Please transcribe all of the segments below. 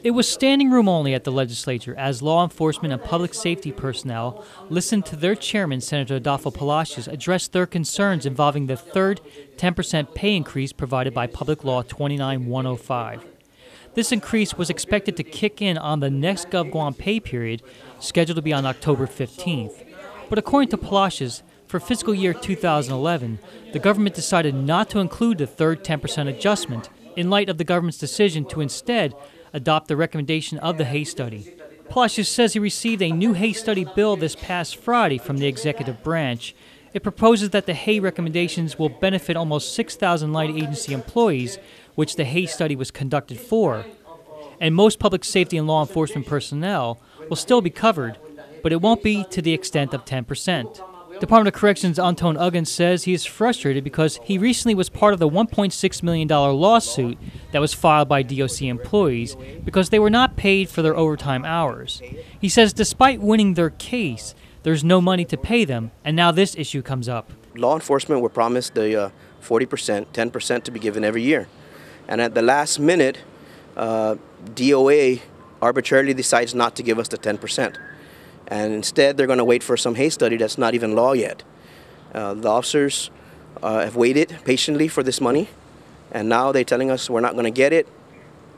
It was standing room only at the legislature as law enforcement and public safety personnel listened to their chairman, Senator Adolfo Palacios, address their concerns involving the third 10% pay increase provided by Public Law 29105. This increase was expected to kick in on the next GovGuam pay period, scheduled to be on October 15th. But according to Palacios, for fiscal year 2011, the government decided not to include the third 10% adjustment in light of the government's decision to instead adopt the recommendation of the Hay Study. Palacios says he received a new Hay Study bill this past Friday from the executive branch. It proposes that the Hay recommendations will benefit almost 6,000 light agency employees, which the Hay Study was conducted for. And most public safety and law enforcement personnel will still be covered, but it won't be to the extent of 10%. Department of Corrections Anton Uggan says he is frustrated because he recently was part of the $1.6 million lawsuit that was filed by DOC employees because they were not paid for their overtime hours. He says despite winning their case, there's no money to pay them, and now this issue comes up. Law enforcement were promised the 40%, 10% to be given every year. And at the last minute, DOA arbitrarily decides not to give us the 10%. And instead, they're going to wait for some Hay Study that's not even law yet. The officers have waited patiently for this money, and now they're telling us we're not going to get it.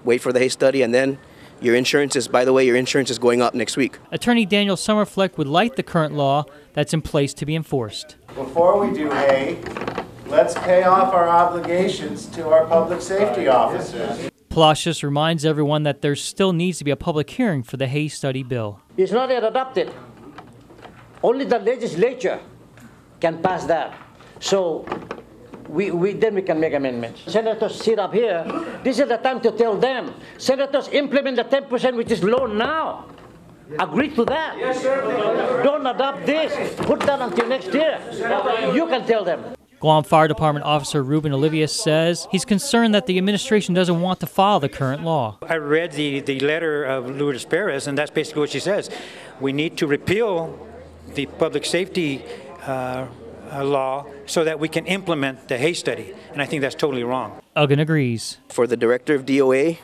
Wait for the Hay Study, and then your insurance is, by the way, your insurance is going up next week. Attorney Daniel Summerfleck would like the current law that's in place to be enforced. Before we do Hay, let's pay off our obligations to our public safety officers. Palacios reminds everyone that there still needs to be a public hearing for the Hay Study bill. It's not yet adopted. Only the legislature can pass that. So then we can make amendments. Senators sit up here. This is the time to tell them. Senators, implement the 10% which is low now. Agree to that. Yes, sir. Don't adopt this. Put that until next year. You can tell them. Guam Fire Department Officer Ruben Olivius says he's concerned that the administration doesn't want to follow the current law. I read the letter of Lourdes Perez, and that's basically what she says. We need to repeal the public safety law so that we can implement the Hay Study, and I think that's totally wrong. Uggan agrees. For the director of DOA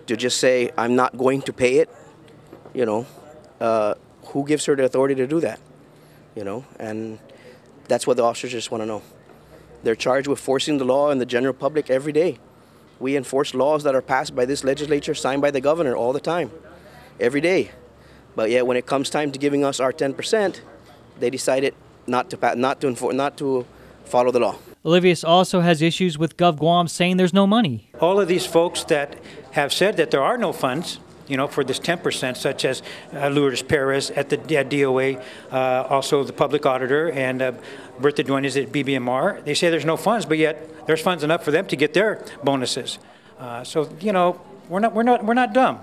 to just say, I'm not going to pay it, who gives her the authority to do that? And that's what the officers just want to know. They're charged with forcing the law in the general public every day. We enforce laws that are passed by this legislature, signed by the governor all the time, every day. But yet when it comes time to giving us our 10%, they decided not to follow the law. Olivius also has issues with GovGuam saying there's no money. All of these folks that have said that there are no funds, for this 10%, such as Lourdes Perez at the DOA, also the public auditor, and Bertha Duenas at BBMR. They say there's no funds, but yet there's funds enough for them to get their bonuses. So we're not dumb.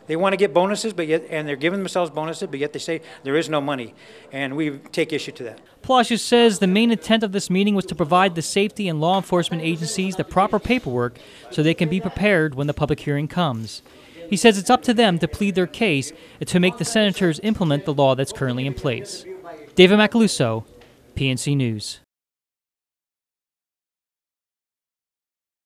They want to get bonuses, and they're giving themselves bonuses, but yet they say there is no money, and we take issue to that. Palacios says the main intent of this meeting was to provide the safety and law enforcement agencies the proper paperwork so they can be prepared when the public hearing comes. He says it's up to them to plead their case and to make the senators implement the law that's currently in place. David Macaluso, PNC News.